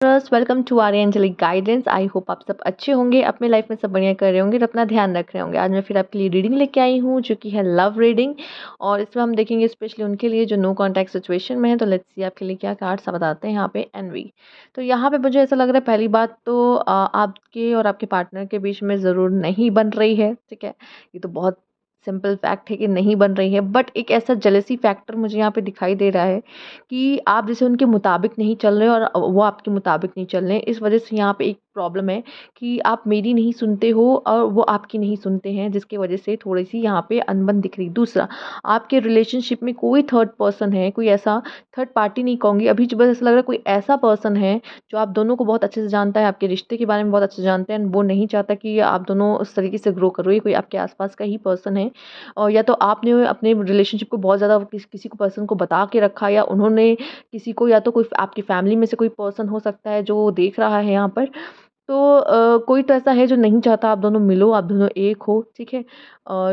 Welcome to our angelic guidance. I hope आप सब अच्छे होंगे, अपने लाइफ में सब बढ़िया कर रहे होंगे और अपना ध्यान रख रहे होंगे। आज मैं फिर आपके लिए रीडिंग लेके आई हूँ जो कि है लव रीडिंग, और इसमें हम देखेंगे स्पेशली उनके लिए जो नो कॉन्टैक्ट सिचुएशन में है। तो लेट्स सी आपके लिए क्या कार्ड्स बताते हैं यहाँ पे। एनवी, तो यहाँ पे मुझे ऐसा लग रहा है पहली बात तो आपके और आपके पार्टनर के बीच में ज़रूर नहीं बन रही है। ठीक है, ये तो बहुत सिंपल फैक्ट है कि नहीं बन रही है, बट एक ऐसा जेलसी फैक्टर मुझे यहाँ पे दिखाई दे रहा है कि आप जैसे उनके मुताबिक नहीं चल रहे और वो आपके मुताबिक नहीं चल रहे। इस वजह से यहाँ पे एक प्रॉब्लम है कि आप मेरी नहीं सुनते हो और वो आपकी नहीं सुनते हैं, जिसकी वजह से थोड़ी-सी यहाँ पे अनबन दिख रही। दूसरा, आपके रिलेशनशिप में कोई थर्ड पर्सन है, कोई ऐसा थर्ड पार्टी नहीं कहूँगी अभी, जो बस ऐसा लग रहा है कोई ऐसा पर्सन है जो आप दोनों को बहुत अच्छे से जानता है, आपके रिश्ते के बारे में बहुत अच्छे से जानते हैं एंड वो नहीं चाहता कि आप दोनों उस तरीके से ग्रो करो। ये कोई आपके आस-पास का ही पर्सन है, और या तो आपने अपने रिलेशनशिप को बहुत ज़्यादा किसी को पर्सन को बता के रखा, या उन्होंने किसी को, या तो कोई आपकी फैमिली में से कोई पर्सन हो सकता है जो देख रहा है यहाँ पर। तो कोई तो ऐसा है जो नहीं चाहता आप दोनों मिलो, आप दोनों एक हो। ठीक है,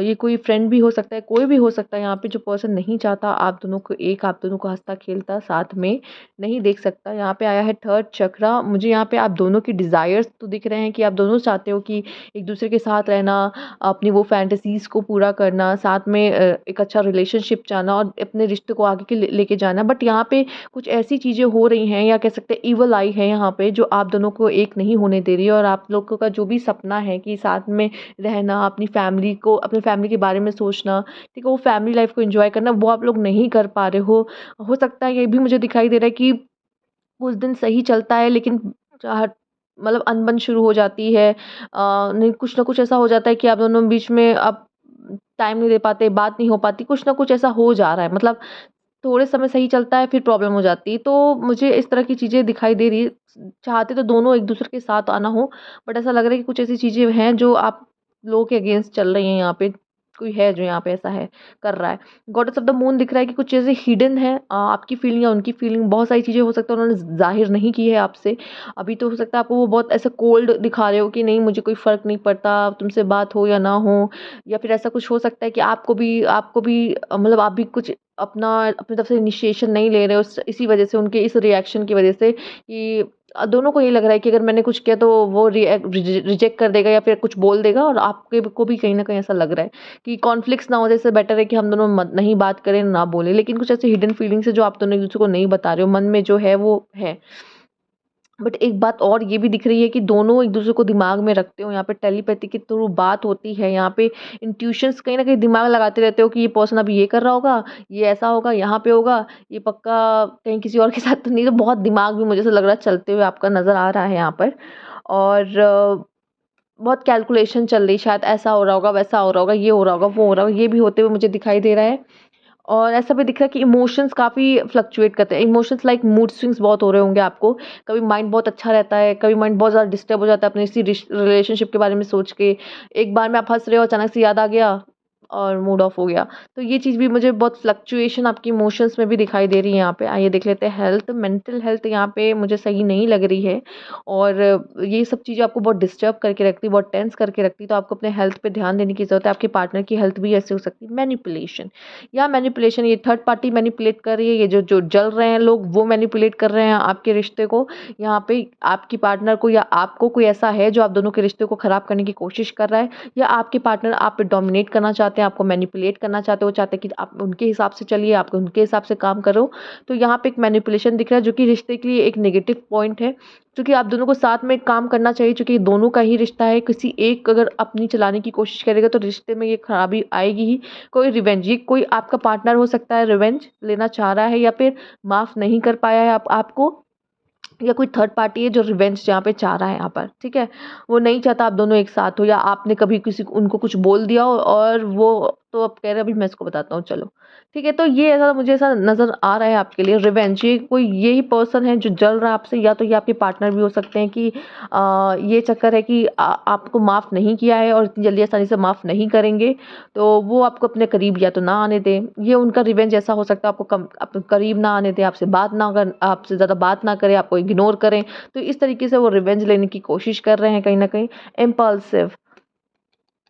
ये कोई फ्रेंड भी हो सकता है, कोई भी हो सकता है यहाँ पे जो पर्सन नहीं चाहता आप दोनों को एक, आप दोनों को हँसता खेलता साथ में नहीं देख सकता। यहाँ पे आया है थर्ड चक्रा। मुझे यहाँ पे आप दोनों की डिज़ायर्स तो दिख रहे हैं कि आप दोनों चाहते हो कि एक दूसरे के साथ रहना, अपनी वो फैंटेसीज़ को पूरा करना, साथ में एक अच्छा रिलेशनशिप चाहना और अपने रिश्ते को आगे के लेके जाना। बट यहाँ पे कुछ ऐसी चीज़ें हो रही हैं, या कह सकते हैं ईवल आई है यहाँ पे, जो आप दोनों को एक नहीं होने दे रही है। और आप लोगों का जो भी सपना है कि साथ में रहना, अपनी फैमिली को, अपनी फैमिली के बारे में सोचना, ठीक है, वो फैमिली लाइफ को एंजॉय करना, वो आप लोग नहीं कर पा रहे हो सकता है ये भी मुझे दिखाई दे रहा है कि कुछ दिन सही चलता है, लेकिन चाह मतलब अनबन शुरू हो जाती है। नहीं, कुछ ना कुछ ऐसा हो जाता है कि आप दोनों बीच में अब टाइम नहीं दे पाते, बात नहीं हो पाती, कुछ ना कुछ ऐसा हो जा रहा है। मतलब थोड़े समय सही चलता है, फिर प्रॉब्लम हो जाती है। तो मुझे इस तरह की चीज़ें दिखाई दे रही है। चाहते तो दोनों एक-दूसरे के साथ आना हो, बट ऐसा लग रहा है कि कुछ ऐसी चीज़ें हैं जो आप लोगों के अगेंस्ट चल रही हैं यहाँ पे। कोई है जो यहाँ पे ऐसा है, कर रहा है। गॉडेस ऑफ द मून दिख रहा है कि कुछ चीज़ें हिडन हैं, आपकी फीलिंग या उनकी फीलिंग, बहुत सारी चीज़ें हो सकता है उन्होंने ज़ाहिर नहीं की है आपसे। अभी तो हो सकता है आपको वो बहुत ऐसा कोल्ड दिखा रहे हो कि नहीं, मुझे कोई फ़र्क नहीं पड़ता, तुमसे बात हो या ना हो। या फिर ऐसा कुछ हो सकता है कि आपको भी मतलब आप भी कुछ अपनी तरफ से इनिशिएशन नहीं ले रहे हो, इसी वजह से, उनके इस रिएक्शन की वजह से कि दोनों को ये लग रहा है कि अगर मैंने कुछ किया तो वो रिजेक्ट कर देगा या फिर कुछ बोल देगा, और आपके को भी कहीं न कहीं ऐसा लग रहा है कि कॉन्फ्लिक्ट्स ना हो जाए, इससे बेटर है कि हम दोनों नहीं बात करें, ना बोलें। लेकिन कुछ ऐसी हिडन फीलिंग्स है जो आप दोनों एक-दूसरे को नहीं बता रहे हो, मन में जो है वो है। बट एक बात और ये भी दिख रही है कि दोनों एक-दूसरे को दिमाग में रखते हो, यहाँ पे टेलीपैथी के थ्रू बात होती है, यहाँ पे इंट्यूशंस कहीं न कहीं दिमाग लगाते रहते हो कि ये पर्सन अभी ये कर रहा होगा, ये ऐसा होगा, यहाँ पे होगा, ये पक्का कहीं किसी और के साथ तो नहीं। तो बहुत दिमाग भी मुझे ऐसा लग रहा है चलते हुए आपका नज़र आ रहा है यहाँ पर। और बहुत कैलकुलेशन चल रही, शायद ऐसा हो रहा होगा, वैसा हो रहा होगा, ये हो रहा होगा, वो हो रहा होगा, ये भी होते हुए मुझे दिखाई दे रहा है। और ऐसा भी दिख रहा है कि इमोशंस काफ़ी फ्लक्चुएट करते हैं। इमोशंस लाइक मूड स्विंग्स बहुत हो रहे होंगे आपको। कभी माइंड बहुत अच्छा रहता है, कभी माइंड बहुत ज़्यादा डिस्टर्ब हो जाता है अपने इसी रिलेशनशिप के बारे में सोच के। एक बार में आप हँस रहे हो, अचानक से याद आ गया और मूड ऑफ हो गया। तो ये चीज़ भी मुझे बहुत फ्लक्चुएशन आपकी इमोशंस में भी दिखाई दे रही है यहाँ पे। आइए देख लेते हैं हेल्थ। मेंटल हेल्थ यहाँ पे मुझे सही नहीं लग रही है, और ये सब चीज़ें आपको बहुत डिस्टर्ब करके रखती है, बहुत टेंस करके रखती है। तो आपको अपने हेल्थ पे ध्यान देने की ज़रूरत है। आपके पार्टनर की हेल्थ भी ऐसे हो सकती है। मैनिपुलेशन, या मैनिपुलेशन, ये थर्ड पार्टी मैनिपुलेट कर रही है, ये जो जो जल रहे हैं लोग वो मैनिपुलेट कर रहे हैं आपके रिश्ते को। यहाँ पे आपकी पार्टनर को या आपको कोई ऐसा है जो आप दोनों के रिश्ते को ख़राब करने की कोशिश कर रहा है, या आपके पार्टनर आप पे डोमिनेट करना चाहते हैं, आपको मैनिपुलेट करना चाहते हो, चाहते हैं कि आप उनके हिसाब से चलिए, आप उनके हिसाब से काम करो। तो यहाँ पे एक मैनिपुलेशन दिख रहा है जो कि रिश्ते के लिए एक नेगेटिव पॉइंट है, क्योंकि आप दोनों को साथ में काम करना चाहिए, क्योंकि दोनों का ही रिश्ता है। किसी एक अगर अपनी चलाने की कोशिश करेगा तो रिश्ते में ये खराबी आएगी ही। कोई रिवेंज, ये कोई आपका पार्टनर हो सकता है, रिवेंज लेना चाह रहा है, या फिर माफ़ नहीं कर पाया है आपको, या कोई थर्ड पार्टी है जो रिवेंज यहाँ पे चाह रहा है यहाँ पर। ठीक है, वो नहीं चाहता आप दोनों एक साथ हो, या आपने कभी किसी को, उनको कुछ बोल दिया हो और वो तो अब कह रहे हैं अभी मैं इसको बताता हूँ चलो। ठीक है, तो ये ऐसा मुझे ऐसा नज़र आ रहा है आपके लिए रिवेंज। ये कोई यही पर्सन है जो जल रहा है आपसे, या तो ये आपके पार्टनर भी हो सकते हैं कि ये चक्कर है कि आपको माफ़ नहीं किया है और इतनी जल्दी आसानी से माफ़ नहीं करेंगे, तो वो आपको अपने करीब या तो ना आने दें। ये उनका रिवेंज ऐसा हो सकता है, आपको अपने करीब ना आने दें, आपसे ज़्यादा बात ना करें, आपको इग्नोर करें। तो इस तरीके से वो रिवेंज लेने की कोशिश कर रहे हैं कहीं न कहीं। इम्पल्सिव,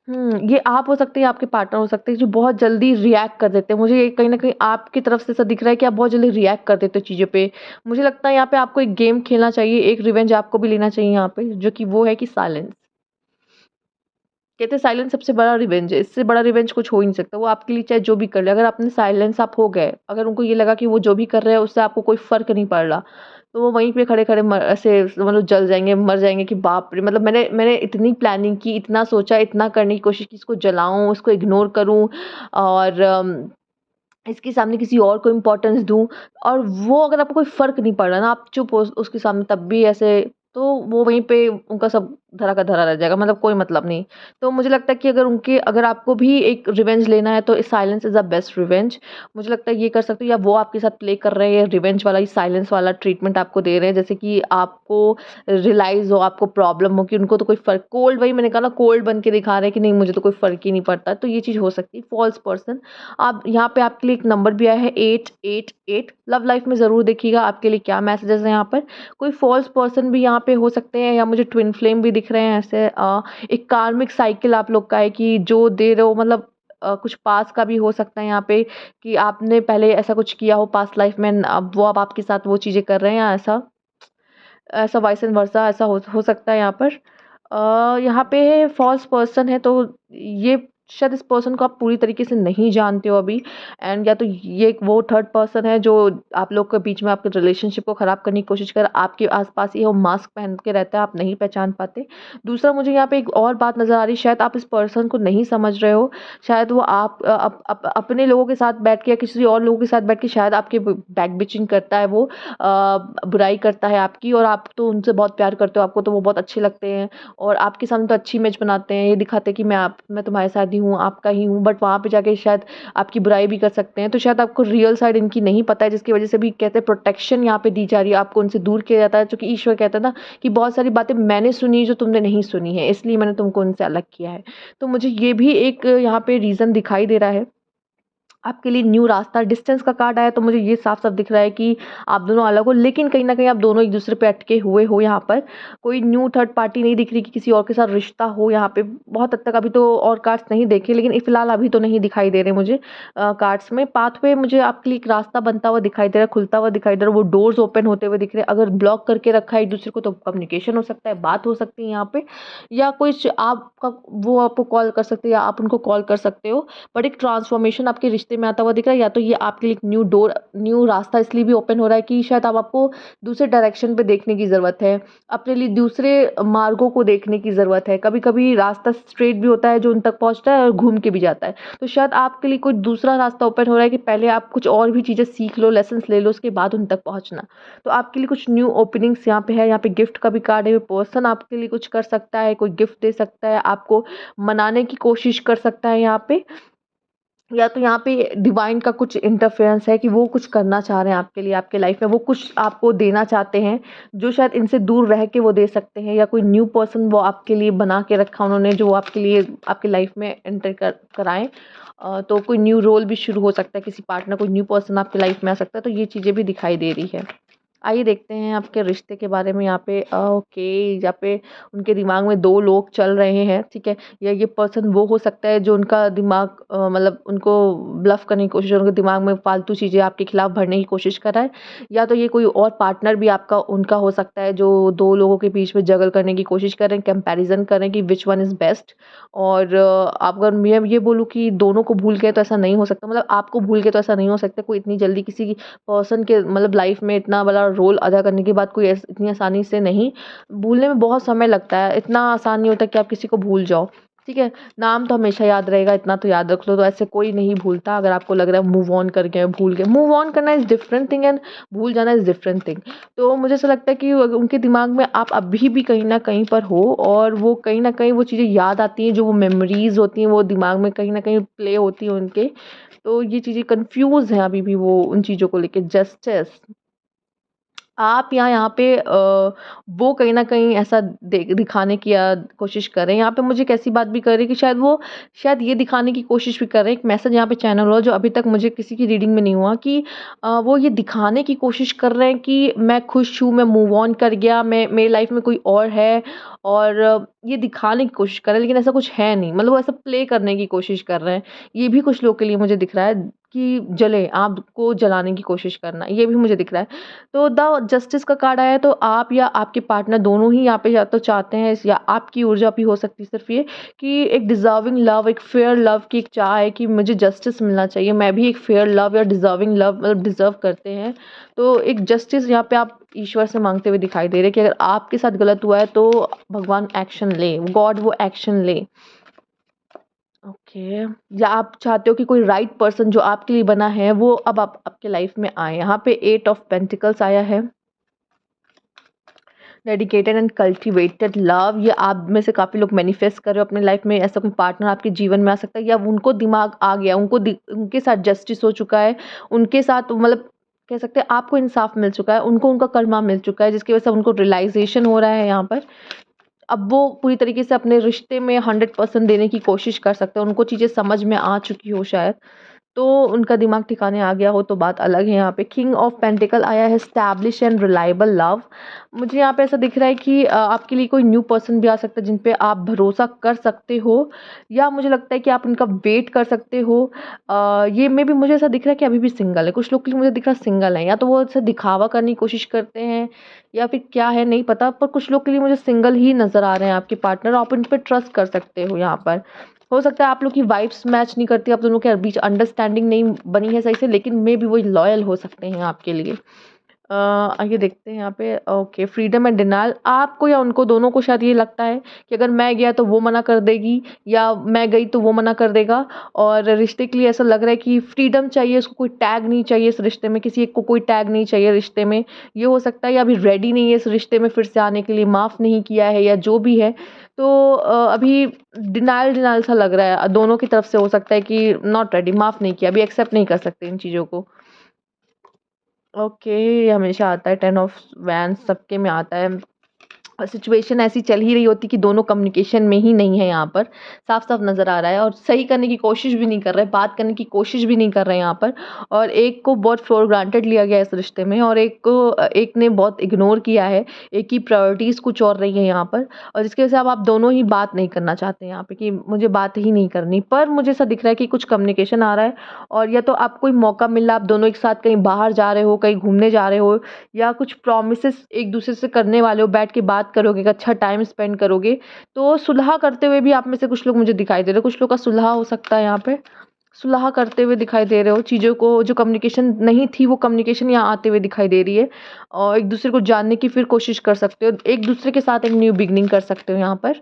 ये आप हो सकते हैं, आपके पार्टनर हो सकते हैं जो बहुत जल्दी रिएक्ट कर देते हैं। मुझे ये कहीं न कहीं आपकी तरफ से ऐसा दिख रहा है कि आप बहुत जल्दी रिएक्ट कर देते हो चीज़ों पे। मुझे लगता है यहाँ पे आपको एक गेम खेलना चाहिए, एक रिवेंज आपको भी लेना चाहिए यहाँ पे, जो कि वो है कि साइलेंस। कहते हैं साइलेंस सबसे बड़ा रिवेंज है, इससे बड़ा रिवेंज कुछ हो ही नहीं सकता। वो आपके लिए चाहे जो भी कर ले, अगर आपने साइलेंस आप हो गए, अगर उनको ये लगा कि वो जो भी कर रहे हैं उससे आपको कोई फ़र्क नहीं पड़ रहा, तो वो वहीं पे खड़े-खड़े ऐसे मतलब जल जाएँगे, मर जाएँगे कि बाप रे! मतलब मैंने मैंने इतनी प्लानिंग की, इतना सोचा, इतना करने की कोशिश की, इसको जलाऊँ, उसको इग्नोर करूँ और इसके सामने किसी और को इम्पोर्टेंस दूँ, और वो अगर आपको कोई फ़र्क नहीं पड़ रहा ना, आप चुप हो उसके सामने तब भी ऐसे, तो वो वहीं पे उनका सब धरा का धरा रह जाएगा, मतलब कोई मतलब नहीं। तो मुझे लगता है कि अगर आपको भी एक रिवेंज लेना है तो silence is the best revenge. मुझे लगता है ये कर सकते हो, या वो आपके साथ प्ले कर रहे हैं रिवेंज वाला, ये साइलेंस वाला ट्रीटमेंट आपको दे रहे हैं, जैसे कि आपको रियलाइज़ हो, आपको प्रॉब्लम हो कि उनको तो कोई फ़र्क, कोल्ड, वही मैंने कहा ना, कोल्ड बन के दिखा रहे हैं कि नहीं मुझे तो कोई फ़र्क ही नहीं पड़ता, तो ये चीज़ हो सकती है। फ़ॉल्स पर्सन, आप यहाँ पे आपके लिए एक नंबर भी आया है 888, लव लाइफ में ज़रूर देखिएगा आपके लिए क्या मैसेजेस हैं यहाँ पर। कोई फ़ॉल्स पर्सन भी यहाँ पे हो सकते हैं, या मुझे ट्विन फ्लेम भी दिख रहे हैं ऐसे। एक कार्मिक साइकिल आप लोग का है कि जो दे रहे हो, मतलब कुछ पास का भी हो सकता है यहाँ पे, कि आपने पहले ऐसा कुछ किया हो पास्ट लाइफ में, अब वो अब आपके साथ वो चीज़ें कर रहे हैं, या ऐसा ऐसा वाइस एंड वर्सा ऐसा हो सकता है यहाँ पर। यहाँ पे फ़ॉल्स पर्सन है, तो ये शायद इस पर्सन को आप पूरी तरीके से नहीं जानते हो अभी, एंड या तो ये एक वो थर्ड पर्सन है जो आप लोग के बीच में आपके रिलेशनशिप को ख़राब करने की कोशिश कर, आपके आस-पास ही है, वो मास्क पहन के रहता है, आप नहीं पहचान पाते। दूसरा, मुझे यहाँ पे एक और बात नज़र आ रही है, शायद आप इस पर्सन को नहीं समझ रहे हो, शायद वो आप अपने लोगों के साथ बैठ के या किसी और लोगों के साथ बैठ के शायद आपके बैक बिचिंग करता है वो, बुराई करता है आपकी, और आप तो उनसे बहुत प्यार करते हो, आपको तो वो बहुत अच्छे लगते हैं, और आपके सामने तो अच्छी इमेज बनाते हैं, ये दिखाते हैं कि मैं तुम्हारे साथ ही हूँ, आपका ही हूँ, बट वहाँ पे जाके शायद आपकी बुराई भी कर सकते हैं। तो शायद आपको रियल साइड इनकी नहीं पता है, जिसकी वजह से भी कहते हैं प्रोटेक्शन यहाँ पे दी जा रही है, आपको उनसे दूर किया जाता है, क्योंकि ईश्वर कहता है ना कि बहुत सारी बातें मैंने सुनी जो तुमने नहीं सुनी है, इसलिए मैंने तुमको उनसे अलग किया है। तो मुझे ये भी एक यहाँ पे रीज़न दिखाई दे रहा है आपके लिए। न्यू रास्ता, डिस्टेंस का कार्ड आया, तो मुझे ये साफ-साफ दिख रहा है कि आप दोनों अलग हो, लेकिन कहीं न कहीं आप दोनों एक-दूसरे पे अटके हुए हो यहाँ पर। कोई न्यू थर्ड पार्टी नहीं दिख रही कि किसी और के साथ रिश्ता हो यहाँ पे। बहुत हद तक अभी तो और कार्ड्स नहीं देखे, लेकिन फिलहाल अभी तो नहीं दिखाई दे रहे मुझे कार्ड्स में। पाथवे मुझे आपके लिए एक रास्ता बनता हुआ दिखाई दे रहा है, खुलता हुआ दिखाई दे रहा है, वो डोर्स ओपन होते हुए दिख रहे हैं। अगर ब्लॉक करके रखा है एक-दूसरे को, तो कम्युनिकेशन हो सकता है, बात हो सकती है यहाँ पे, या कुछ आपका, वो आपको कॉल कर सकते हैं या आप उनको कॉल कर सकते हो। बट एक ट्रांसफॉर्मेशन आपके रिश्ते में आता हुआ दिख रहा है, या तो ये आपके लिए एक न्यू डोर, न्यू रास्ता इसलिए भी ओपन हो रहा है कि शायद अब आपको दूसरे डायरेक्शन पे देखने की ज़रूरत है, अपने लिए दूसरे मार्गों को देखने की ज़रूरत है। कभी-कभी रास्ता स्ट्रेट भी होता है जो उन तक पहुँचता है, और घूम के भी जाता है। तो शायद आपके लिए कोई दूसरा रास्ता ओपन हो रहा है कि पहले आप कुछ और भी चीज़ें सीख लो, लेसन्स ले लो, उसके बाद उन तक पहुँचना। तो आपके लिए कुछ न्यू ओपनिंग्स यहाँ पे है। यहाँ पे गिफ्ट का भी कार्ड है, पर्सन आपके लिए कुछ कर सकता है, कोई गिफ्ट दे सकता है, आपको मनाने की कोशिश कर सकता है यहाँ पे, या तो यहाँ पे डिवाइन का कुछ इंटरफेरेंस है कि वो कुछ करना चाह रहे हैं आपके लिए, आपके लाइफ में वो कुछ आपको देना चाहते हैं, जो शायद इनसे दूर रह के वो दे सकते हैं, या कोई न्यू पर्सन वो आपके लिए बना के रखा उन्होंने, जो आपके लिए आपकी लाइफ में एंटर कराएं। तो कोई न्यू रोल भी शुरू हो सकता है, किसी पार्टनर, कोई न्यू पर्सन आपकी लाइफ में आ सकता है, तो ये चीज़ें भी दिखाई दे रही है। आइए देखते हैं आपके रिश्ते के बारे में यहाँ पे। ओके, यहाँ पे उनके दिमाग में 2 लोग चल रहे हैं, ठीक है? या ये पर्सन वो हो सकता है जो उनका दिमाग मतलब उनको ब्लफ़ करने की कोशिश, उनके दिमाग में फ़ालतू चीज़ें आपके खिलाफ भरने की कोशिश कर रहा है। या तो ये कोई और पार्टनर भी आपका उनका हो सकता है, जो 2 लोगों के बीच में जगल करने की कोशिश कर रहे हैं, कंपैरिज़न कर रहे हैं कि व्हिच वन इज़ बेस्ट। और आप, अगर मैं ये बोलूँ कि दोनों को भूल गए तो ऐसा नहीं हो सकता, मतलब आपको भूल के तो ऐसा नहीं हो सकता, कोई इतनी जल्दी किसी पर्सन के मतलब लाइफ में इतना बड़ा रोल अदा करने के बाद कोई इतनी आसानी से नहीं, भूलने में बहुत समय लगता है, इतना आसान नहीं होता कि आप किसी को भूल जाओ, ठीक है? नाम तो हमेशा याद रहेगा, इतना तो याद रख लो, तो ऐसे कोई नहीं भूलता। अगर आपको लग रहा है मूव ऑन कर गए, भूल गए, मूव ऑन करना इज़ डिफरेंट थिंग एंड भूल जाना इज़ डिफरेंट थिंग। तो मुझे ऐसा लगता है कि उनके दिमाग में आप अभी भी कहीं न कहीं पर हो, और वो कहीं न कहीं वो चीज़ें याद आती हैं, जो वो मेमोरीज़ होती हैं, वो दिमाग में कहीं न कहीं प्ले होती हैं उनके। तो ये चीज़ें कन्फ्यूज़ हैं अभी भी वो उन चीज़ों को लेके। जस्टिस, आप यहाँ पे वो कहीं न कहीं ऐसा दिखाने की कोशिश कर रहे हैं। यहाँ पे मुझे कैसी बात भी कर रही है कि शायद ये दिखाने की कोशिश भी कर रहे हैं, एक मैसेज यहाँ पे चैनल हुआ जो अभी तक मुझे किसी की रीडिंग में नहीं हुआ कि वो ये दिखाने की कोशिश कर रहे हैं कि मैं खुश हूँ, मैं मूव ऑन कर गया, मैं मेरी लाइफ़ में कोई और है, और ये दिखाने की कोशिश कर रहे हैं, लेकिन ऐसा कुछ है नहीं। मतलब वो ऐसा प्ले करने की कोशिश कर रहे हैं। ये भी कुछ लोग के लिए मुझे दिख रहा है कि आपको जलाने की कोशिश करना, ये भी मुझे दिख रहा है। तो द जस्टिस का कार्ड आया है, तो आप या आपके पार्टनर दोनों ही यहाँ पे या तो चाहते हैं, या आपकी ऊर्जा भी हो सकती है सिर्फ ये कि एक डिज़र्विंग लव, एक फेयर लव की एक चाह है कि मुझे जस्टिस मिलना चाहिए, मैं भी एक फेयर लव या डिज़र्विंग लव मतलब डिज़र्व करते हैं। तो एक जस्टिस यहाँ पे आप ईश्वर से मांगते हुए दिखाई दे रहे हैं कि अगर आपके साथ गलत हुआ है तो भगवान एक्शन ले, गॉड वो एक्शन ले। ओके। या आप चाहते हो कि कोई राइट पर्सन जो आपके लिए बना है वो अब आप आपके लाइफ में आए। यहाँ पे 8 ऑफ पेंटिकल्स आया है। डेडिकेटेड एंड कल्टिवेटेड लव, ये आप में से काफ़ी लोग मैनिफेस्ट कर रहे हो अपने लाइफ में, ऐसा कोई पार्टनर आपके जीवन में आ सकता है, या उनको दिमाग आ गया, उनके साथ जस्टिस हो चुका है, उनके साथ मतलब कह सकते हैं आपको इंसाफ मिल चुका है, उनको उनका कर्मा मिल चुका है, जिसकी वजह से उनको रियलाइजेशन हो रहा है यहाँ पर। अब वो पूरी तरीके से अपने रिश्ते में 100% देने की कोशिश कर सकते हैं, उनको चीज़ें समझ में आ चुकी हो शायद, तो उनका दिमाग ठिकाने आ गया हो तो बात अलग है। यहाँ पे किंग ऑफ पेंटिकल आया है, स्टैब्लिश एंड रिलायबल लव। मुझे यहाँ पे ऐसा दिख रहा है कि आपके लिए कोई न्यू पर्सन भी आ सकता है जिन पे आप भरोसा कर सकते हो, या मुझे लगता है कि आप उनका वेट कर सकते हो। ये में भी मुझे ऐसा दिख रहा है कि अभी भी सिंगल है, कुछ लोग के लिए मुझे दिख रहा है सिंगल है, या तो वो ऐसा दिखावा करने की कोशिश करते हैं या फिर क्या है नहीं पता, पर कुछ लोग के लिए मुझे सिंगल ही नज़र आ रहे हैं आपके पार्टनर, आप उन पे ट्रस्ट कर सकते हो। यहाँ पर हो सकता है आप लोग की वाइब्स मैच नहीं करती, आप दोनों के बीच अंडरस्टैंडिंग नहीं बनी है सही से, लेकिन मे बी वो लॉयल हो सकते हैं आपके लिए। आइए देखते हैं यहाँ पे। ओके, फ्रीडम एंड डिनायल, आपको या उनको दोनों को शायद ये लगता है कि अगर मैं गया तो वो मना कर देगी, या मैं गई तो वो मना कर देगा, और रिश्ते के लिए ऐसा लग रहा है कि फ्रीडम चाहिए उसको, कोई टैग नहीं चाहिए इस रिश्ते में, किसी एक को कोई टैग नहीं चाहिए रिश्ते में। ये हो सकता है या अभी रेडी नहीं है इस रिश्ते में फिर से आने के लिए, माफ़ नहीं किया है या जो भी है, तो अभी डिनायल डिनायल सा लग रहा है दोनों की तरफ से। हो सकता है कि नॉट रेडी, माफ़ नहीं किया, अभी एक्सेप्ट नहीं कर सकते इन चीज़ों को। ओके, ये हमेशा आता है 10 ऑफ वैंड्स, सबके में आता है। सिचुएशन ऐसी चल ही रही होती कि दोनों कम्युनिकेशन में ही नहीं है, यहाँ पर साफ-साफ नज़र आ रहा है, और सही करने की कोशिश भी नहीं कर रहे, बात करने की कोशिश भी नहीं कर रहे हैं यहाँ पर। और एक को बहुत फॉर ग्रांटेड लिया गया है इस रिश्ते में, और एक ने बहुत इग्नोर किया है, एक की प्रायोरिटीज़ कुछ और रही है यहाँ पर, और जिसकी वजह से अब आप दोनों ही बात नहीं करना चाहते हैं यहाँ पे कि मुझे बात ही नहीं करनी। पर मुझे ऐसा दिख रहा है कि कुछ कम्युनिकेशन आ रहा है, और या तो आपको कोई मौका मिल रहा है, आप दोनों एक साथ कहीं बाहर जा रहे हो, कहीं घूमने जा रहे हो, या कुछ प्रॉमिसेस एक दूसरे से करने वाले हो, बैठ के बात करोगे, एक अच्छा टाइम स्पेंड करोगे, तो सुलह करते हुए भी आप में से कुछ लोग मुझे दिखाई दे रहे हो, कुछ लोग का सुलह हो सकता है यहाँ पे, सुलह करते हुए दिखाई दे रहे हो, चीज़ों को जो कम्युनिकेशन नहीं थी वो कम्युनिकेशन यहाँ आते हुए दिखाई दे रही है, और एक दूसरे को जानने की फिर कोशिश कर सकते हो, एक दूसरे के साथ एक न्यू बिगनिंग कर सकते हो। यहाँ पर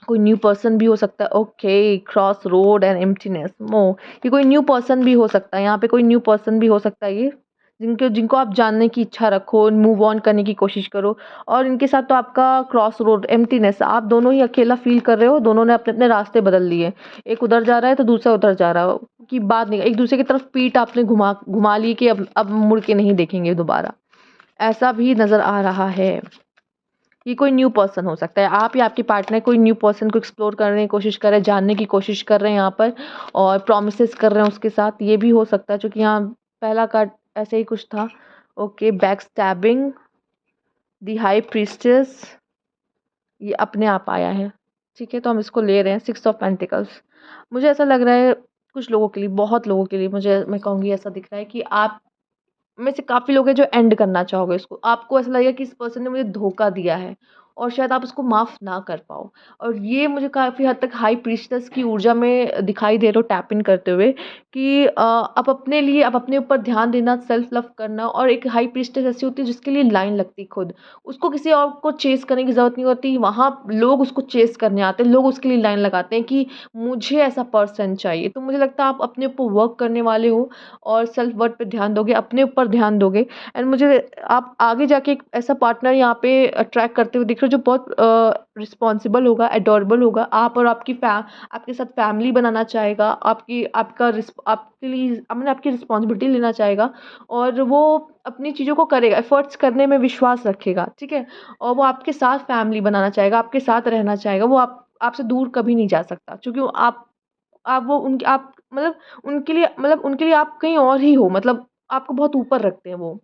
कोई न्यू पर्सन भी हो सकता है। Okay, cross road and emptiness, ये कोई न्यू पर्सन भी हो सकता है, यहाँ पे कोई न्यू पर्सन भी हो सकता है ये, जिनको जिनको आप जानने की इच्छा रखो, मूव ऑन करने की कोशिश करो। और इनके साथ तो आपका क्रॉस रोड एम्प्टीनेस, आप दोनों ही अकेला फील कर रहे हो, दोनों ने अपने अपने रास्ते बदल लिए, एक उधर जा रहा है तो दूसरा उधर जा रहा हो की बात नहीं, एक दूसरे की तरफ पीठ आपने घुमा घुमा ली कि अब मुड़ के नहीं देखेंगे दोबारा, ऐसा भी नज़र आ रहा है। ये कोई न्यू पर्सन हो सकता है, आप या आपके पार्टनर कोई न्यू पर्सन को एक्सप्लोर करने की कोशिश कर रहे हैं, जानने की कोशिश कर रहे हैं यहाँ पर, और प्रॉमिसेस कर रहे हैं उसके साथ, ये भी हो सकता है, क्योंकि यहाँ पहला कार्ड ऐसे ही कुछ था। ओके, बैक स्टैबिंग, दी हाई प्रीस्टेस, ये अपने आप आया है, ठीक है, तो हम इसको ले रहे हैं। 6 ऑफ पेंटिकल्स, मुझे ऐसा लग रहा है कुछ लोगों के लिए, बहुत लोगों के लिए, मुझे मैं कहूँगी ऐसा दिख रहा है कि आप में से काफ़ी लोग हैं जो एंड करना चाहोगे इसको। आपको ऐसा लगेगा कि इस पर्सन ने मुझे धोखा दिया है, और शायद आप उसको माफ़ ना कर पाओ। और ये मुझे काफ़ी हद तक हाई प्रीस्टेस की ऊर्जा में दिखाई दे रहे हो टैप इन करते हुए कि आप अपने लिए, आप अपने ऊपर ध्यान देना, सेल्फ लव करना। और एक हाई प्रीस्टेस ऐसी होती है जिसके लिए लाइन लगती है खुद, उसको किसी और को चेस करने की ज़रूरत नहीं होती, वहाँ लोग उसको चेस करने आते हैं, लोग उसके लिए लाइन लगाते हैं कि मुझे ऐसा पर्सन चाहिए। तो मुझे लगता है आप अपने ऊपर वर्क करने वाले हो, और सेल्फ वर्थ पे ध्यान दोगे, अपने ऊपर ध्यान दोगे, एंड मुझे आप आगे जाके एक ऐसा पार्टनर यहाँ पे अट्रैक्ट करते हुए दिख रहे हो जो बहुत रिस्पॉन्सिबल होगा, एडोरेबल होगा, आप और आपके साथ फैमिली बनाना चाहेगा, आपके लिए मैंने आपकी रिस्पॉन्सिबिलिटी लेना चाहेगा, और वो अपनी चीज़ों को करेगा, एफर्ट्स करने में विश्वास रखेगा, ठीक है? और वो आपके साथ फैमिली बनाना चाहेगा, आपके साथ रहना चाहेगा, वो आपसे दूर कभी नहीं जा सकता, क्योंकि आप वो उनके आप मतलब उनके लिए आप कहीं और ही हो, मतलब आपको बहुत ऊपर रखते हैं वो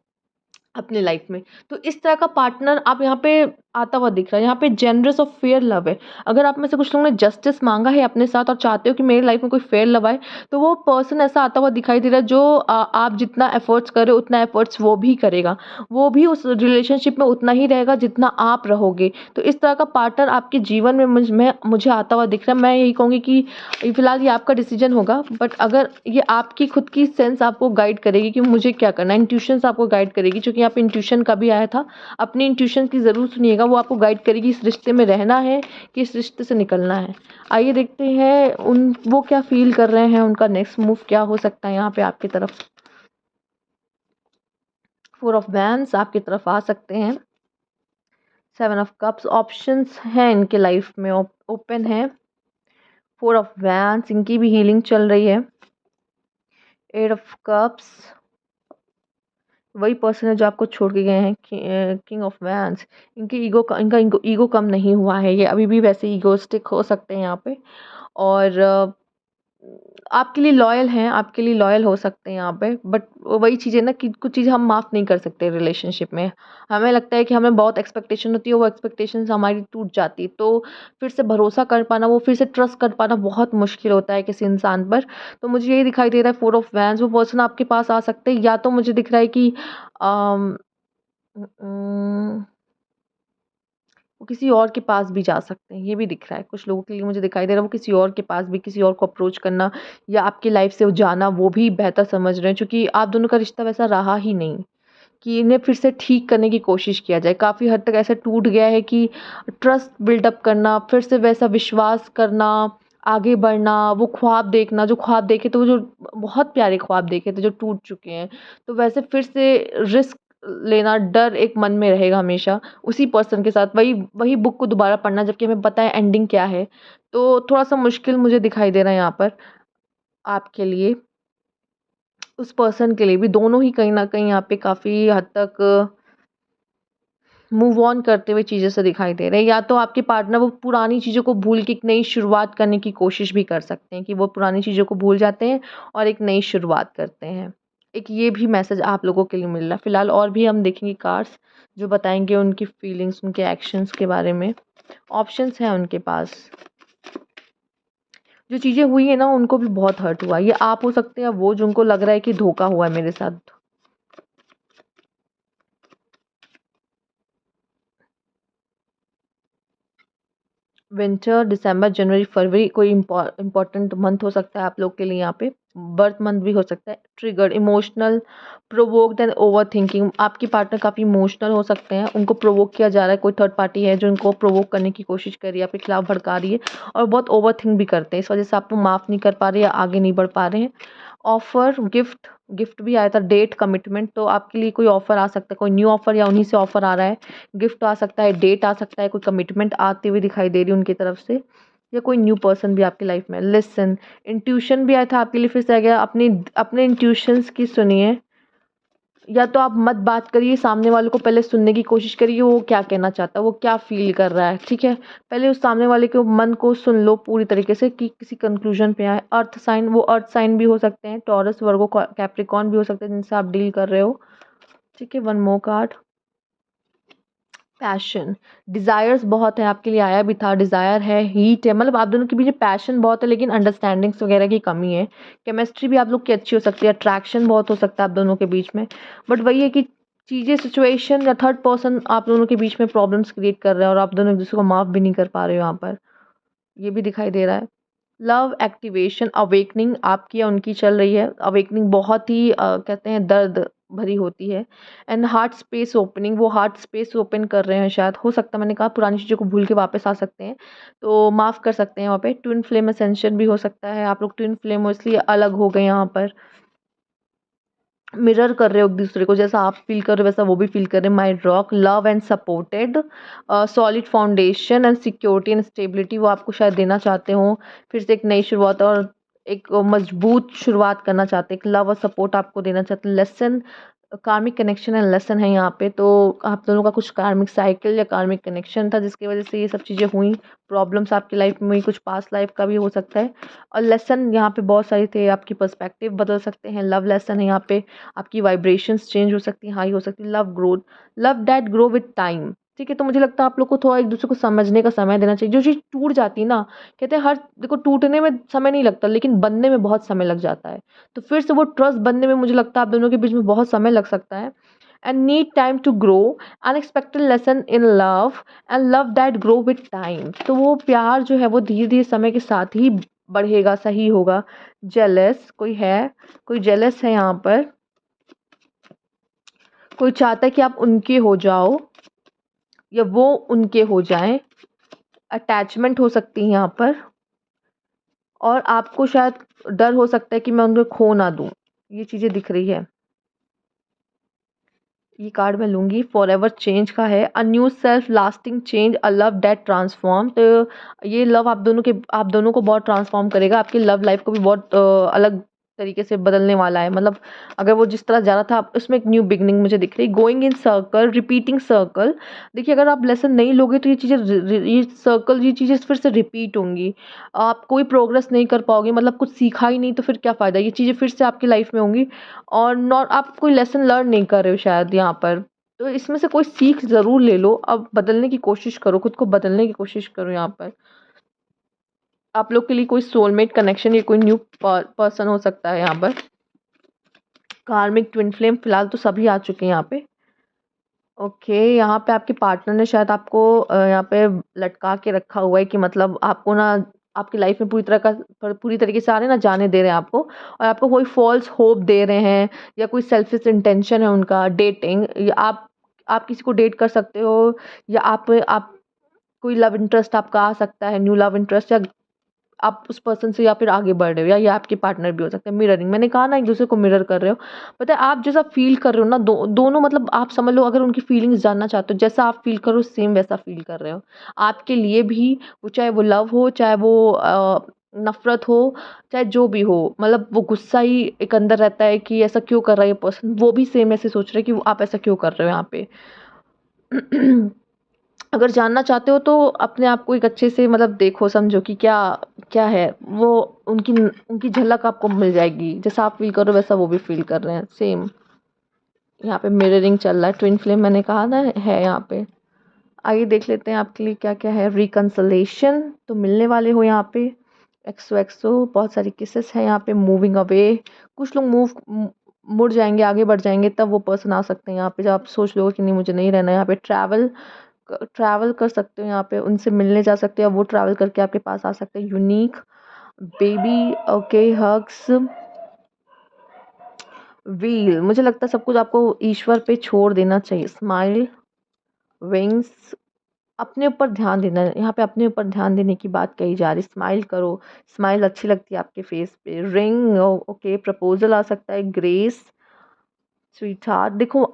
अपने लाइफ में। तो इस तरह का पार्टनर आप यहाँ पे आता हुआ दिख रहा है। यहाँ पे जेनरस और फेयर लव है। अगर आप में से कुछ लोगों ने जस्टिस मांगा है अपने साथ और चाहते हो कि मेरी लाइफ में कोई फेयर लव आए, तो वो पर्सन ऐसा आता हुआ दिखाई दे रहा है जो आप जितना एफर्ट्स कर रहे हो उतना एफर्ट्स वो भी करेगा। वो भी उस रिलेशनशिप में उतना ही रहेगा जितना आप रहोगे। तो इस तरह का पार्टनर आपके जीवन में मुझे आता हुआ दिख रहा है। मैं यही कहूँगी कि फिलहाल ये आपका डिसीजन होगा, बट अगर ये आपकी खुद की सेंस आपको गाइड करेगी कि मुझे क्या करना है, इंट्यूशंस आपको गाइड करेगी, क्योंकि यहाँ पे इंट्यूशन का भी आया था। अपनी इंट्यूशन की ज़रूर सुनिएगा, वो आपको गाइड करेगी इस रिश्ते में रहना है कि इस रिश्ते से निकलना है। आइए देखते हैं वो क्या फील कर रहे हैं, उनका नेक्स्ट मूव क्या हो सकता है यहाँ पे आपकी तरफ। 4 ऑफ वैंड्स आपकी तरफ आ सकते हैं। 7 ऑफ कप्स ऑप्शंस हैं इनके लाइफ में, ओपन है। 4 ऑफ वैंड्स इनकी भी हीलिंग चल रही है। 8 ऑफ कप्स वही पर्सन है जो आपको छोड़ के गए हैं। किंग ऑफ वैंड्स इनका ईगो कम नहीं हुआ है, ये अभी भी वैसे ईगोस्टिक हो सकते हैं यहाँ पे, और आपके लिए लॉयल हैं, आपके लिए लॉयल हो सकते हैं यहाँ पे। बट वही चीज़ है ना कि कुछ चीज़ें हम माफ़ नहीं कर सकते रिलेशनशिप में। हमें लगता है कि हमें बहुत एक्सपेक्टेशन होती है, वो एक्सपेक्टेशंस हमारी टूट जाती है, तो फिर से भरोसा कर पाना, वो फिर से ट्रस्ट कर पाना बहुत मुश्किल होता है किसी इंसान पर। तो मुझे यही दिखाई दे रहा है 4 ऑफ वैंड्स, वो पर्सन आपके पास आ सकते हैं, या तो मुझे दिख रहा है कि अम, उम, वो किसी और के पास भी जा सकते हैं, ये भी दिख रहा है। कुछ लोगों के लिए मुझे दिखाई दे रहा है वो किसी और के पास भी, किसी और को अप्रोच करना या आपकी लाइफ से जाना, वो भी बेहतर समझ रहे हैं, क्योंकि आप दोनों का रिश्ता वैसा रहा ही नहीं कि इन्हें फिर से ठीक करने की कोशिश किया जाए। काफ़ी हद तक ऐसा टूट गया है कि ट्रस्ट बिल्डअप करना, फिर से वैसा विश्वास करना, आगे बढ़ना, वो ख्वाब देखना, जो ख्वाब देखे थे, वो जो बहुत प्यारे ख्वाब देखे थे जो टूट चुके हैं, तो वैसे फिर से रिस्क लेना, डर एक मन में रहेगा हमेशा उसी पर्सन के साथ। वही वही बुक को दोबारा पढ़ना, जबकि हमें पता है एंडिंग क्या है। तो थोड़ा-सा मुश्किल मुझे दिखाई दे रहा है यहाँ पर आपके लिए, उस पर्सन के लिए भी। दोनों ही कहीं न कहीं यहाँ पे काफ़ी हद तक मूव ऑन करते हुए चीज़ों से दिखाई दे रहे हैं। या तो आपके पार्टनर वो पुरानी चीज़ों को भूल के एक नई शुरुआत करने की कोशिश भी कर सकते हैं, कि वो पुरानी चीज़ों को भूल जाते हैं और एक नई शुरुआत करते हैं। एक ये भी मैसेज आप लोगों के लिए मिल रहा है। फिलहाल और भी हम देखेंगे कार्ड्स जो बताएँगे उनकी फीलिंग्स, उनके एक्शंस के बारे में। ऑप्शंस हैं उनके पास। जो चीज़ें हुई हैं ना, उनको भी बहुत हर्ट हुआ है। ये आप हो सकते हैं, वो जिनको लग रहा है कि धोखा हुआ है मेरे साथ। विंटर, दिसंबर, जनवरी, फरवरी कोई इम्पोर्टेंट मंथ हो सकता है आप लोग के लिए यहाँ पे। बर्थ मंथ भी हो सकता है। Trigger, emotional, provoked and overthinking. आपके पार्टनर काफ़ी इमोशनल हो सकते हैं, उनको प्रोवोक किया जा रहा है, कोई थर्ड पार्टी है जो उनको प्रोवोक करने की कोशिश कर रही है, आपके खिलाफ भड़का रही है, और बहुत ओवरथिंक भी करते हैं। इस वजह से आपको माफ़ नहीं कर पा रहे या आगे नहीं बढ़ पा रहे हैं। ऑफ़र, गिफ्ट, गिफ्ट भी आया था। डेट, कमिटमेंट, तो आपके लिए कोई ऑफ़र आ सकता है, कोई न्यू ऑफ़र या उन्हीं से ऑफ़र आ रहा है। गिफ्ट आ सकता है, डेट आ सकता है, कोई कमिटमेंट आती हुई दिखाई दे रही है उनकी तरफ से, या कोई न्यू पर्सन भी आपकी लाइफ में। लिसन, इंट्यूशन भी आया था आपके लिए, फिर से आ गया। अपने इंट्यूशंस की सुनिए, या तो आप मत बात करिए, सामने वाले को पहले सुनने की कोशिश करिए, वो क्या कहना चाहता है, वो क्या फील कर रहा है, ठीक है? पहले उस सामने वाले के मन को सुन लो पूरी तरीके से कि किसी कंक्लूजन पे आए। अर्थ साइन, वो अर्थ साइन भी हो सकते हैं, टॉरस, वर्गो, कैप्रिकॉर्न भी हो सकते हैं जिनसे आप डील कर रहे हो, ठीक है? One more card. Passion, desires बहुत है आपके लिए, आया भी था। डिज़ायर है, हीट है, मतलब आप दोनों के बीच पैशन बहुत है, लेकिन अंडरस्टैंडिंग्स वगैरह की कमी है। केमिस्ट्री भी आप लोग की अच्छी हो सकती है, अट्रैक्शन बहुत हो सकता है आप दोनों के बीच में, बट वही है कि चीज़ें, सिचुएशन या थर्ड पर्सन आप दोनों के बीच में प्रॉब्लम्स क्रिएट कर रहा है, और आप दोनों एक दूसरे को माफ़ भी नहीं कर पा रहे हो यहाँ पर, ये भी दिखाई दे रहा है। लव एक्टिवेशन, अवेकनिंग आपकी या उनकी चल रही है। अवेकनिंग बहुत ही कहते हैं दर्द भरी होती है। एंड हार्ट स्पेस ओपनिंग, वो हार्ट स्पेस ओपन कर रहे हैं शायद, हो सकता है, मैंने कहा पुरानी चीज़ों को भूल के वापस आ सकते हैं, तो माफ़ कर सकते हैं वहाँ पे। ट्विन फ्लेम असेंशन भी हो सकता है, आप लोग ट्विन फ्लेम हो इसलिए अलग हो गए यहाँ पर। मिरर कर रहे हो एक दूसरे को, जैसा आप फील कर रहे हो वैसा वो भी फील कर रहे हैं। My rock, love and supported, solid foundation and security and stability वो आपको शायद देना चाहते हो। फिर से एक नई शुरुआत और एक मजबूत शुरुआत करना चाहते हैं। एक लव और सपोर्ट आपको देना चाहते हैं। Lesson, karmic connection and lesson है यहाँ पे। तो आप दोनों का कुछ कार्मिक साइकिल या कार्मिक कनेक्शन था जिसकी वजह से ये सब चीज़ें हुई, प्रॉब्लम्स आपकी लाइफ में हुई, कुछ पास्ट लाइफ का भी हो सकता है। और लेसन यहाँ पे बहुत सारे थे, आपकी पर्सपेक्टिव बदल सकते हैं। लव लेसन है यहाँ पे, आपकी वाइब्रेशंस चेंज हो सकती हैं, हाई हो सकती है। Love growth, love that grow with time, ठीक है। तो मुझे लगता है आप लोग को थोड़ा एक दूसरे को समझने का समय देना चाहिए। जो चीज़ टूट जाती है ना, कहते हैं हर, देखो टूटने में समय नहीं लगता लेकिन बनने में बहुत समय लग जाता है। तो फिर से वो ट्रस्ट बनने में मुझे लगता है आप दोनों के बीच में बहुत समय लग सकता है। And need time to grow, unexpected lesson in love and love that grow with time. तो वो प्यार जो है वो धीरे धीरे समय के साथ ही बढ़ेगा, सही होगा। जेलस कोई है, कोई जेलस है यहाँ पर, कोई चाहता है कि आप उनके हो जाओ या वो उनके हो जाएं। अटैचमेंट हो सकती है यहाँ पर, और आपको शायद डर हो सकता है कि मैं उनको खो ना दूं, ये चीज़ें दिख रही है। ये कार्ड मैं लूँगी, फॉर एवर चेंज का है। A new self lasting change, a love that transform. तो ये लव आप दोनों को बहुत ट्रांसफॉर्म करेगा, आपकी लव लाइफ को भी बहुत अलग तरीके से बदलने वाला है। मतलब अगर वो जिस तरह जा रहा था, उसमें एक न्यू बिगनिंग मुझे दिख रही है। Going in circle, repeating circle. देखिए अगर आप लेसन नहीं लोगे तो ये चीज़ें ये सर्कल, ये चीज़ें फिर से रिपीट होंगी, आप कोई प्रोग्रेस नहीं कर पाओगे। मतलब कुछ सीखा ही नहीं तो फिर क्या फ़ायदा, ये चीज़ें फिर से आपकी लाइफ में होंगी। और नॉट, आप कोई लेसन लर्न नहीं कर रहे हो शायद यहाँ पर। तो इसमें से कोई सीख ज़रूर ले लो, अब बदलने की कोशिश करो, खुद को बदलने की कोशिश करो। यहाँ पर आप लोग के लिए कोई सोलमेट कनेक्शन या कोई न्यू पर्सन हो सकता है यहाँ पर। कार्मिक ट्विन फ्लेम फिलहाल तो सभी आ चुके हैं यहाँ पे। ओके, यहाँ पे आपके पार्टनर ने शायद आपको यहाँ पे लटका के रखा हुआ है कि मतलब आपको ना, आपकी लाइफ में पूरी तरीके से आ रहे हैं ना, जाने दे रहे हैं आपको, और आपको कोई फॉल्स होप दे रहे हैं या कोई सेल्फिश इंटेंशन है उनका। डेटिंग, या आप किसी को डेट कर सकते हो, या आप कोई लव इंटरेस्ट आपका आ सकता है, न्यू लव इंटरेस्ट, या आप उस पर्सन से या फिर आगे बढ़ रहे हो, या ये आपके पार्टनर भी हो सकते हैं। मिररिंग, मैंने कहा ना एक दूसरे को मिरर कर रहे हो। पता है आप जैसा फील कर रहे हो ना, दोनों मतलब आप समझ लो, अगर उनकी फीलिंग्स जानना चाहते हो, जैसा आप फील कर रहे हो सेम वैसा फील कर रहे हो। आपके लिए भी वो, चाहे वो लव हो, चाहे वो नफरत हो, चाहे जो भी हो, मतलब वो गुस्सा ही एक अंदर रहता है कि ऐसा क्यों कर रहा है ये पर्सन, वो भी सेम ऐसे सोच रहे हैं कि आप ऐसा क्यों कर रहे हो यहाँ पे। अगर जानना चाहते हो तो अपने आप को एक अच्छे से मतलब देखो, समझो कि क्या क्या है वो। उनकी उनकी झलक आपको मिल जाएगी, जैसा आप फील करो वैसा वो भी फील कर रहे हैं सेम। यहाँ पे मिररिंग चल रहा है, ट्विन फ्लेम मैंने कहा ना है यहाँ पे। आइए देख लेते हैं आपके लिए क्या क्या है। रिकंसलेशन, तो मिलने वाले हो यहाँ पे। एक्सो एक्सो, बहुत सारी किसेस है यहाँ पे। मूविंग अवे, कुछ लोग मुड़ जाएंगे, आगे बढ़ जाएंगे, तब वो पर्सन आ सकते हैं यहाँ पे जब आप सोच लो कि नहीं मुझे नहीं रहना यहाँ पे। ट्रैवल कर सकते हो यहाँ पे, उनसे मिलने जा सकते हो, वो ट्रैवल करके आपके पास आ सकते हैं। Unique baby, okay, hugs, wheel, मुझे लगता है सब कुछ आपको ईश्वर पे छोड़ देना चाहिए। स्माइल, विंग्स, अपने ऊपर ध्यान देना है यहाँ पे, अपने ऊपर ध्यान देने की बात कही जा रही। स्माइल करो, स्माइल अच्छी लगती है आपके फेस पे। रिंग, ओके, प्रपोजल आ सकता है। ग्रेस, स्वीट हार्ट, देखो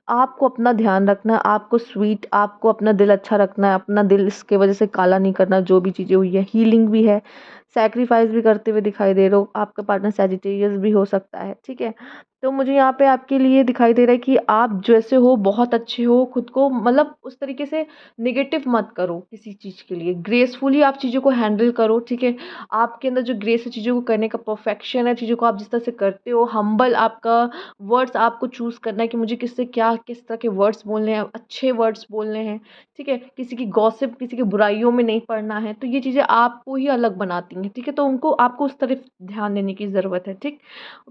आपको अपना ध्यान रखना है, आपको अपना दिल अच्छा रखना है, अपना दिल इसके वजह से काला नहीं करना। जो भी चीज़ें हुई है, हीलिंग भी है, सैक्रिफाइस भी करते हुए दिखाई दे रहे हो। आपका पार्टनर सैजिटेरियस भी हो सकता है, ठीक है। तो मुझे यहाँ पे आपके लिए दिखाई दे रहा है कि आप जैसे हो बहुत अच्छे हो, खुद को मतलब उस तरीके से निगेटिव मत करो किसी चीज़ के लिए। ग्रेसफुली आप चीज़ों को हैंडल करो, ठीक है। आपके अंदर जो ग्रेस है, चीज़ों को करने का परफेक्शन है, चीज़ों को आप जिस तरह से करते हो, हम्बल आपका वर्ड्स आपको चूज़ करना है कि मुझे किससे क्या किस तरह के वर्ड्स बोलने हैं, अच्छे वर्ड्स बोलने हैं, ठीक है। किसी की गॉसिप, किसी की बुराइयों में नहीं पड़ना है। तो ये चीज़ें आपको ही अलग बनाती हैं, ठीक है। तो उनको आपको उस तरफ ध्यान देने की ज़रूरत है, ठीक।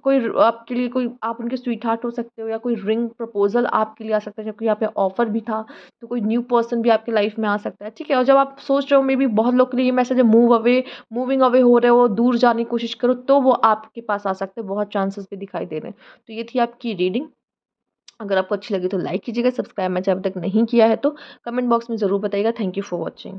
कोई आपके लिए कोई, आप उनके स्वीट हार्ट हो सकते हो, या कोई रिंग प्रपोजल आपके लिए आ सकता है, जबकि यहाँ पे ऑफर भी था। तो कोई न्यू पर्सन भी आपकी लाइफ में आ सकता है, ठीक है। और जब आप सोच रहे हो, मे बी बहुत लोग के लिए ये मैसेज है, मूविंग अवे हो रहे हो, दूर जाने की कोशिश करो, तो वो आपके पास आ सकते हैं, बहुत चांसेस भी दिखाई दे रहे हैं। तो ये थी आपकी रीडिंग। अगर आपको अच्छी लगी तो लाइक कीजिएगा, सब्सक्राइब मैंने अभी तक नहीं किया है तो कमेंट बॉक्स में ज़रूर बताइएगा। Thank you for watching.